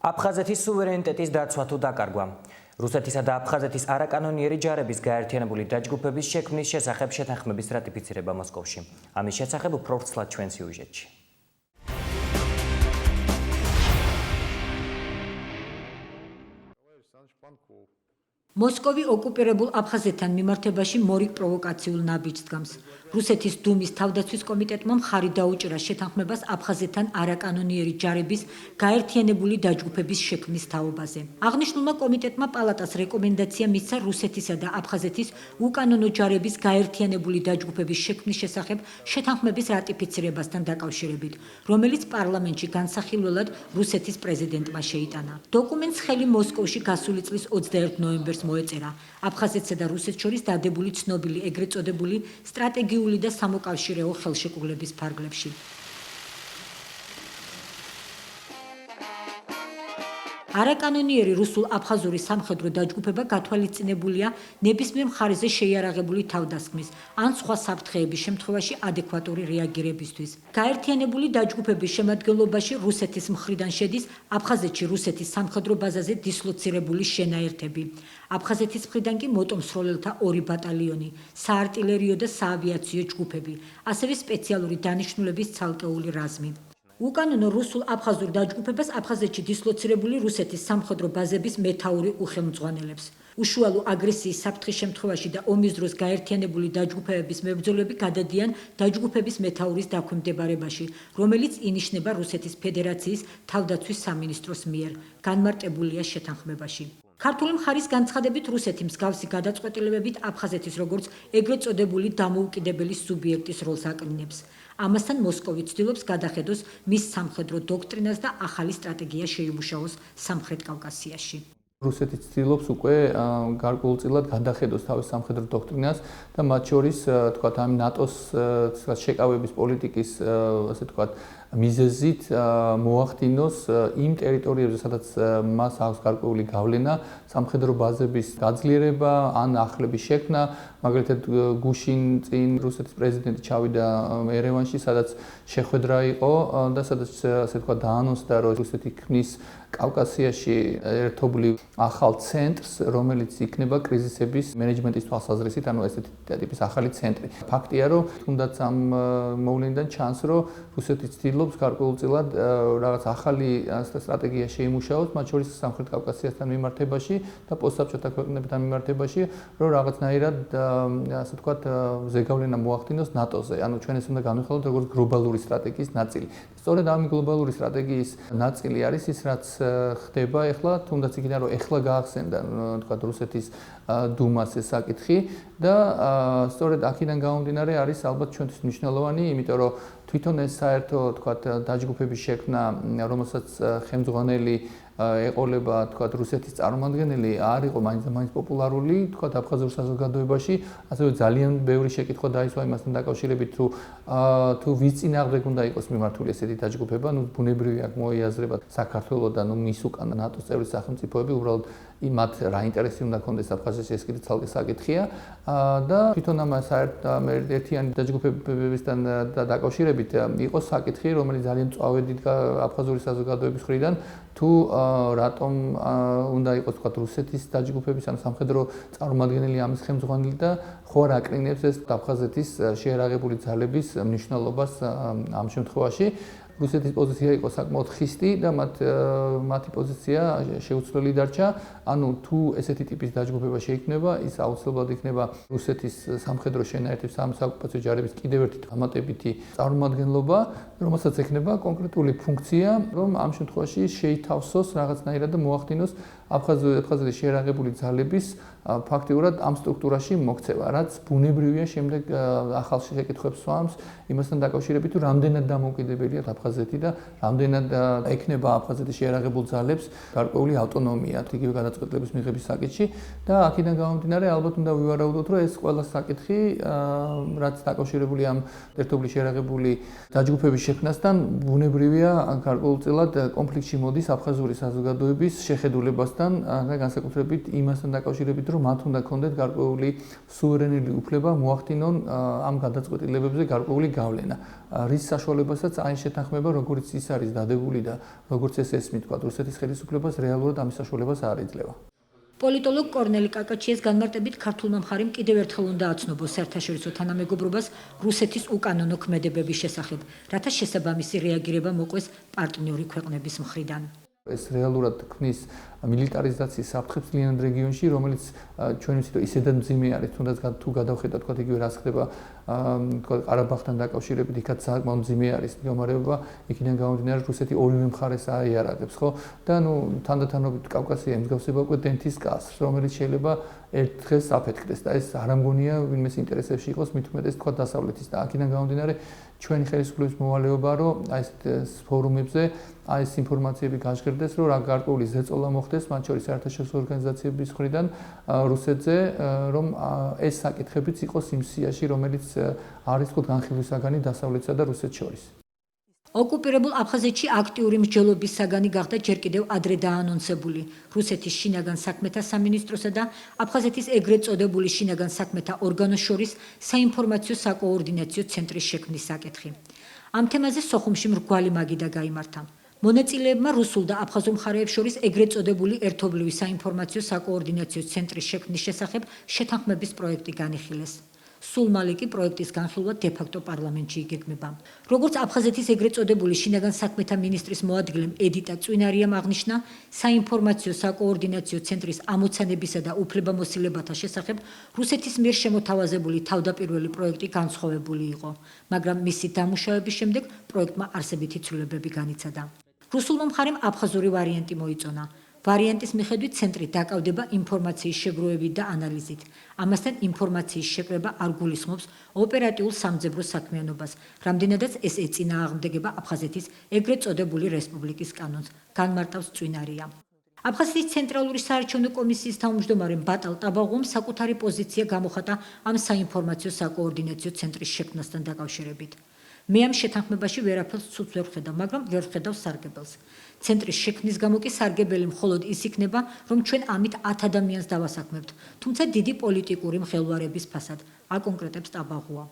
აფხაზეთის სუვერენიტეტის დაცვა თუ დაკარგვა. რუსეთისა და აფხაზეთის არაკანონიერი ჯარების გაერთიანებული დაჯგუფების შექმნის შესახებ შეთანხმების რატიფიცირება მოსკოვში. ამის შესახებ უფრო ვრცლად ჩვენ სიუჟეტში. მოსკოვი ოკუპირებულ აფხაზეთთან მიმართებაში მორიგ პროვოკაციულ ნაბიჯს დგამს. რუსეთის დუმის თავდაცვის კომიტეტმა მხარი დაუჭირა შეთანხმებას აფხაზეთთან არაკანონიერი ჯარების გაერთიანებული დაჯგუფების შექმნის თაობაზე. აღნიშნულმა კომიტეტმა პალატას რეკომენდაცია მისცა რუსეთისა და აფხაზეთის უკანონო ჯარების გაერთიანებული დაჯგუფების შექმნის შესახებ შეთანხმების რატიფიცირებასთან დაკავშირებით, რომელიც პარლამენტში განსახილველად რუსეთის პრეზიდენტმა შეიტანა. დოკუმენტს ხელი მოსკოვში გასული წლის 21 ნოემბერს მოეწერა აფხაზეთსა და რუსეთს შორის დადებული ცნობილი ეგრეთ წოდებული სტრატეგიული და სამოკავშირეო ხელშეკრულების ფარგლებში. არაკანონიერი რუსულ-აფხაზური სამხედრო დაჯგუფება გათვალისწინებულია ნებისმიერ მხარეზე შეიარაღებული თავდასხმის ან სხვა საფრთხეების შემთხვევაში ადეკვატური რეაგირებისთვის. გაერთიანებული დაჯგუფების შემადგენლობაში რუსეთის მხრიდან შედის აფხაზეთში რუსეთის სამხედრო ბაზაზე დისლოცირებული შენაერთები. აფხაზეთის მხრიდან კი მოტომსროლელთა 2 ბატალიონი, საარტილერიო და საავიაციო ჯგუფები, ასევე სპეციალური დანიშნულების ცალკეული რაზმი. უკანონო რუსულ-აფხაზურ დაჯგუფებას აფხაზეთში დისლოცირებული რუსეთის სამხედრო ბაზების მეთაური უხელმძღვანელებს. უშუალო აგრესიის საფრთხის შემთხვევაში და ომის დროს გაერთიანებული დაჯგუფებების მებრძოლები გადადიან დაჯგუფების მეთაურის დაქვემდებარებაში, რომელიც ინიშნება რუსეთის ფედერაციის თავდაცვის სამინისტროს მიერ, განმარტებულია შეთანხმებაში. ქართული მხარის განცხადებით რუსეთი მსგავსი გადაწყვეტილებებით აფხაზეთის როგორც ეგრეთ წოდებული დამოუკიდებელი სუბიექტის როლს აკრინებს. ამასთან მოსკოვი ცდილობს გადახედოს მის სამხედრო დოქტრინას და ახალი სტრატეგია შეიმუშაოს სამხრეთ კავკასიაში. რუსეთი ცდილობს უკვე გარკვეულწილად გადახედოს თავის სამხედრო დოქტრინას და მათ შორის თქვათ ამ ნატოს შეკავების პოლიტიკის ასე თქვათ მიზეზით მოახდინოს იმ ტერიტორიებზე, სადაც მას აქვს გარკვეული გავლენა, სამხედრო ბაზების გაძლიერება ან ახლების შექმნა. მაგალითად გუშინ წინ რუსეთის პრეზიდენტი ჩავიდა ერევანში, სადაც შეხვედრა იყო და სადაც ასე თქვა დაანონსდა, რომ რუსეთი ქმნის კავკასიაში ერთობლივ ახალ ცენტრს, რომელიც იქნება კრიზისების მენეჯმენტის თვალსაზრისით, ანუ ესეთი ტიპის ახალი ცენტრი. ფაქტია, რომ თუნდაც ამ მოვლენიდან ჩანს, რომ რუსეთი ცდილობს გარკვეულწილად რაღაც ახალი სტრატეგია შეიმუშაოს, მათ შორის სამხრეთ კავკასიასთან მიმართებაში და პოსტსაბჭოთა ქვეყნებთან მიმართებაში, რომ რაღაცნაირად ასე ვთქვათ ზეგავლენა მოახდინოს ნატოზე. ანუ ჩვენ ეს უნდა განვიხილოთ როგორც გლობალური სტრატეგიის ნაწილი. სწორედ ამ გლობალური სტრატეგიის ნაწილი არის ის, რაც ხდება ახლა, თუნდაც იქიდან რომ ახლა გაახსენდა ვთქვათ რუსეთის დუმას ეს საკითხი და სწორედ აქედან გამომდინარე არის ალბათ ჩვენთვის მნიშვნელოვანი, იმიტომ რომ თვითონ ეს საერთო ვთქვათ დაჯგუფების შექმნა, რომელსაც ხელმძღვანელი ეყოლება თქვათ რუსეთის წარმომადგენელი არ იყო მაინც პოპულარული თქვათ აფხაზურ საზოგადოებაში, ასევე ძალიან ბევრი შეკითხვა დაისვა იმასთან დაკავშირებით, თუ ვის წინააღმდეგ უნდა იყოს მიმართული ესეთი დაჯგუფება, ბუნებრივია მოიაზრება საქართველოს და მის უკან ნატოს წევრი სახელმწიფოები, უბრალოდ მათ რა ინტერესი უნდა ქონდეს აფხაზეთში, ეს კიდე ცალკე საკითხია და თვითონ ამ ერთიანი დაჯგუფებებისთან დაკავშირებით იყო საკითხი, რომელიც ძალიან მწვავედ იდგა აფხაზური საზოგადოების მხრიდან, თუ რატომ უნდა იყოს თქვათ რუსეთის დაჯგუფების ან სამხედრო წარმომადგენელი ამის ხელმძღვანელი და ხო არ აკრინებს ეს აფხაზეთის შეიარაღებული ძალების მნიშვნელობას ამ შემთხვევაში. რუსეთის პოზიცია იყო საკმაოდ ხისტი და მათი პოზიცია შეუცვლელი დარჩა. ანუ თუ ესეთი ტიპის დაჯგუფება შეიქმნება, ის აუცილებლად იქნება რუსეთის სამხედრო შენაერთების საოკუპაციო ჯარების კიდევ ერთი დამატებითი წარმომადგენლობა, რომელსაც ექნება კონკრეტული ფუნქცია, რომ ამ შემთხვევაში შეითავსოს რაღაცნაირად და მოახდინოს აფხაზეთის შეიარაღებული ძალების ფაქტიურად ამ სტრუქტურაში მოქცევა, რაც ბუნებრივია შემდეგ ახალ შეკითხვებს სვამს იმასთან დაკავშირებით, თუ რამდენად დამოუკიდებელია აფხაზეთი და რამდენად ექნება აფხაზეთის შეიარაღებულ ძალებს გარკვეული ავტონომია იგივე გადაწყვეტილების მიღების საკითხში და აქედან გამომდინარე ალბათ უნდა ვივარაუდოთ, რომ ეს ყველა საკითხი, რაც დაკავშირებული ამ ერთობლივ შეიარაღებული დაჯგუფების შექმნასთან, ბუნებრივია გარკვეულწილად კონფლიქტში მოდის აფხაზური საზოგადოების შეხედულებასთან და განსაკუთრებით იმასთან დაკავშირებით, იმიტომ რომ მათ უნდა ქონდეთ გარკვეული სუვერენული უფლება მოახდინონ ამ გადაწყვეტილებებზე გარკვეული გავლენა. რის საშუალებასაც აი შეთანხმება, როგორც ის არის დადებული და როგორც ეს თქვა, რუსეთის ხელისუფლებას რეალურად ამის საშუალებას არ იძლევა. პოლიტოლოგ კორნელი კაკაჩიეს განმარტებით ქართულმა მხარემ კიდევ ერთხელ უნდა აცნობოს საერთაშორისო თანამეგობრობას რუსეთის უკანონო ქმედებების შესახებ, რათა შესაბამისი რეაგირება მოყვეს პარტნიორი ქვეყნების მხრიდან. ეს რეალურად ქმნის მილიტარიზაციის საფრთხებს ლიანად რეგიონში, რომელიც ჩვენ ვიცით, რომ ისედაც მძიმე არის, თუნდაც თუ გადავხედოთ, თქვა იგივე რაც ხდება ყარაბაღთან დაკავშირებით, იქაც საკმაოდ მძიმე არის მდგომარეობა, იქიდან გამომდინარე, რუსეთი ორივე მხარეს აიარაღებს, ხო? და თანდათანობით კავკასია ემსგავსება უკვე დენთის კასრს, რომელიც შეიძლება ერთ დღეს აფეთქდეს და ეს არ ამგონია ვინმეს ინტერესებში იყოს, მით უმეტეს თქვა დასავლეთის და აქედან გამომდინარე ჩვენი ხელისუფლების მოვალეობაა, რომ აი ეს ფორუმებზე აი ეს ინფორმაციები გაჟღერდეს, რომ რა გარკვეული ზეწოლა მოხდეს, მათ შორის საერთაშორისო ორგანიზაციების მხრიდან რუსეთზე, რომ ეს საკითხებიც იყოს იმ სიაში, რომელიც არის თქო განხილვის საგანი დასავლეთსა და რუსეთს შორის. ოკუპირებულ აფხაზეთში აქტიური მსჯელობის საგანი გახდა ჯერ კიდევ ადრე დაანონსებული რუსეთის შინაგან საქმეთა სამინისტროსა და აფხაზეთის ეგრეთ წოდებული შინაგან საქმეთა ორგანოს შორის საინფორმაციო საკოორდინაციო ცენტრის შექმნის საკითხი. ამ თემაზე სოხუმში მრგვალი მაგიდა გაიმართა. მონაწილეებმა რუსულ და აფხაზურ მხარეებს შორის ეგრეთ წოდებული ერთობლივი საინფორმაციო საკოორდინაციო ცენტრის შექმნის შესახებ შეთანხმების პროექტი განიხილეს. სულ მალე კი პროექტის განხილვა დე-ფაქტო პარლამენტში იგეგმება. როგორც აფხაზეთის ეგრეთ წოდებული შინაგან საქმეთა მინისტრის მოადგილემ ედიტა წვინარიამ აღნიშნა, საინფორმაციო საკოორდინაციო ცენტრის ამოცანებისა და უფლებამოსილებათა შესახებ რუსეთის მიერ შემოთავაზებული თავდაპირველი პროექტი განსხვავებული იყო, მაგრამ მისი დამუშავების შემდეგ პროექტმა არსებითი ცვლილებები განიცადა. რუსულმა მხარემ აფხაზური ვარიანტი მოიწონა. ვარიანტის მიხედვით ცენტრი დაკავდება ინფორმაციის შეგროვებით და ანალიზით. ამასთან ინფორმაციის შეკრება არ გულისხმობს ოპერატიულ სამძებრო საქმიანობას, რამდენადაც ეს ეწინააღმდეგება აფხაზეთის ეგრეთ წოდებული რესპუბლიკის კანონს, განმარტავს წვინარია. აფხაზეთის ცენტრალური საარჩევნო კომისიის თავმჯდომარემ ბატალ ტაბაღუამ საკუთარი პოზიცია გამოხატა ამ საინფორმაციო საკოორდინაციო ცენტრის შექმნასთან დაკავშირებით. მე ამ შეთანხმებაში ვერაფერს ცუდს ვერ ვხედავ, მაგრამ ვერ ვხედავ სარგებელს. ცენტრის შექმნის გამო კი სარგებელი მხოლოდ ის იქნება, რომ ჩვენ ამით 10 ადამიანს დავასაქმებთ, თუმცა დიდი პოლიტიკური მხელვარების ფასად, აკონკრეტებს ტაბაღუა.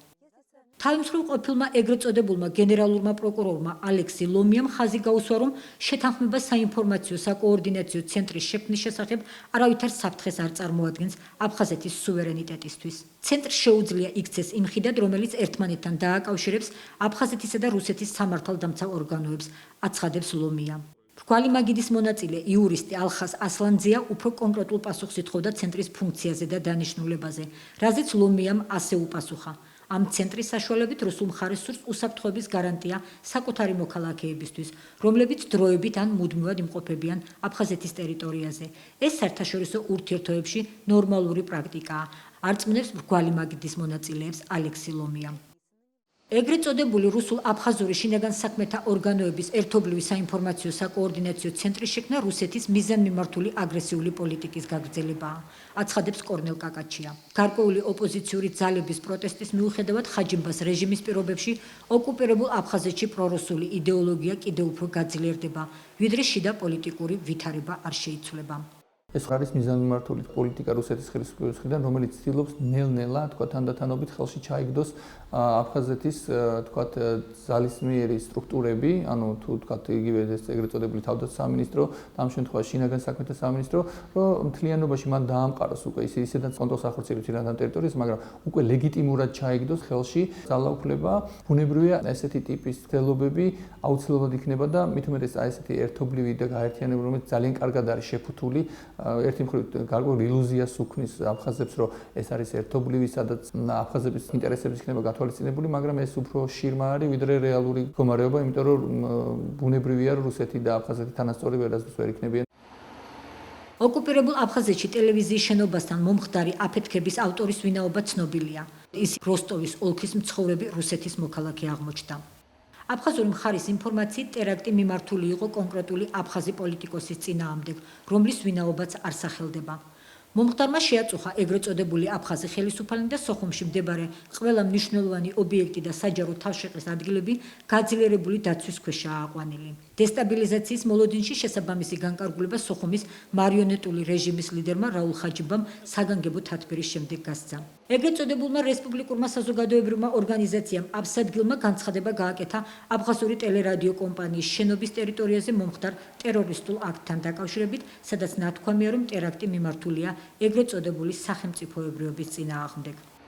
თავისუფლ ყოფილმა ეგრეთ წოდებულმა გენერალურმა პროკურორმა ალექსი ლომიამ ხაზი გაუსვა, რომ შეთანხმება საინფორმაციო საკოორდინაციო ცენტრის შექმნის შესახებ არავითარ საფრთხეს არ წარმოადგენს აფხაზეთის სუვერენიტეტისთვის. ცენტრს შეუძლია იქცეს იმ ხიდად, რომელიც ერთმანეთთან დააკავშირებს აფხაზეთისა და რუსეთის სამართალდამცავ ორგანოებს, აცხადებს ლომია. მრგვალი მაგიდის მონაწილე იურისტი ალხას ასლანძია უფრო კონკრეტულ პასუხს ითხოვდა ცენტრის ფუნქციაზე და დანიშნულებაზე, რაზეც ლომიამ ასე უპასუხა. ამ ცენტრის საშუალებით რუსულ მხარეს სურს უსაფრთხოების გარანტია საკუთარი მოქალაქეებისთვის, რომლებიც დროებით ან მუდმივად იმყოფებიან აფხაზეთის ტერიტორიაზე. ეს საერთაშორისო ურთიერთობებში ნორმალური პრაქტიკაა, არწმუნებს მრგვალი მაგიდის მონაწილეებს ალექსი ლომია. ეგრეთ წოდებული რუსულ-აფხაზური შინაგან საქმეთა ორგანოების ერთობლივი საინფორმაციო საკოორდინაციო ცენტრის შექმნა რუსეთის მიზანმიმართული აგრესიული პოლიტიკის გაგრძელებაა, აცხადებს კორნელ კაკაჩია. გარკვეული ოპოზიციური ძალების პროტესტის მიუხედავად ხაჯიმბას რეჟიმის პირობებში ოკუპირებულ აფხაზეთში პრორუსული იდეოლოგია კიდევ უფრო გაძლიერდება, ვიდრე შიდა პოლიტიკური ვითარება არ შეიცვლება. ეს არის მიზანმიმართული პოლიტიკა რუსეთის ხელისუფლების მხრიდან, რომელიც ცდილობს ნელ-ნელა, თქვა თანდათანობით ხელში ჩაიგდოს აფხაზეთის, თქვა ძალისმიერი სტრუქტურები, ანუ თუ თქვა იგივე ეს ეგრეთ წოდებული თავდაცვის სამინისტრო, ამ შემთხვევაში შინაგან საქმეთა სამინისტრო, რომ მთლიანობაში მან დაამყაროს უკვე ისედაც კონტროლს ახორციელებს ირანთან ტერიტორიაზე, მაგრამ უკვე ლეგიტიმურად ჩაიგდოს ხელში ძალაუფლება. ბუნებრივია ესეთი ტიპის ცდილობები აუცილებლად იქნება და მით უმეტეს აი ესეთი ერთობლივი და გაერთიანებული, რომელიც ძალიან კარგად არის შეფუთული, ერთი მხრივ გარკვეულ ილუზიას უქმნის აფხაზებს, რომ ეს არის ერთობლივი, სადაც აფხაზების ინტერესების იქნება გათვალისწინებული, მაგრამ ეს უფრო შირმა არის, ვიდრე რეალური მდგომარეობა, იმიტომ რომ ბუნებრივია, რომ რუსეთი და აფხაზეთი თანასწორი ვერასდროს ვერ იქნებიან. ოკუპირებულ აფხაზეთში ტელევიზიის შენობასთან მომხდარი აფეთქების ავტორის ვინაობა ცნობილია. ის როსტოვის ოლქის მცხოვრები რუსეთის მოქალაქე აღმოჩნდა. აფხაზური მხარის ინფორმაციით ტერაქტი მიმართული იყო კონკრეტული აფხაზი პოლიტიკოსის წინააღმდეგ, რომლის ვინაობაც არ სახელდება. მომხდარმა შეაწუხა ეგრეთ წოდებული აფხაზი ხელისუფალნი და სოხუმში მდებარე ყველა მნიშვნელოვანი ობიექტი და საჯარო თავშეყრის ადგილები გაძლიერებული დაცვის ქვეშ ააყვანილი. დესტაბილიზაციის მოლოდინში შესაბამისი განკარგულება სოხუმის მარიონეტული რეჟიმის ლიდერმა რაულ ხაჯიბამ საგანგებო თათბირის შემდეგ გასცა. ეგრეთ წოდებულმა რესპუბლიკურმა საზოგადოებრივმა ორგანიზაციამ აბსადგილმა განცხადება გააკეთა აფხაზური ტელერადიო კომპანიის შენობის ტერიტორიაზე მომხდარ ტერორისტულ აქტთან დაკავშირებით, სადაც ნათქვამია, რომ ტერაქტი მიმართულია ეგრეთ წოდებული სახელმწიფოებრიობის წინააღმდეგ.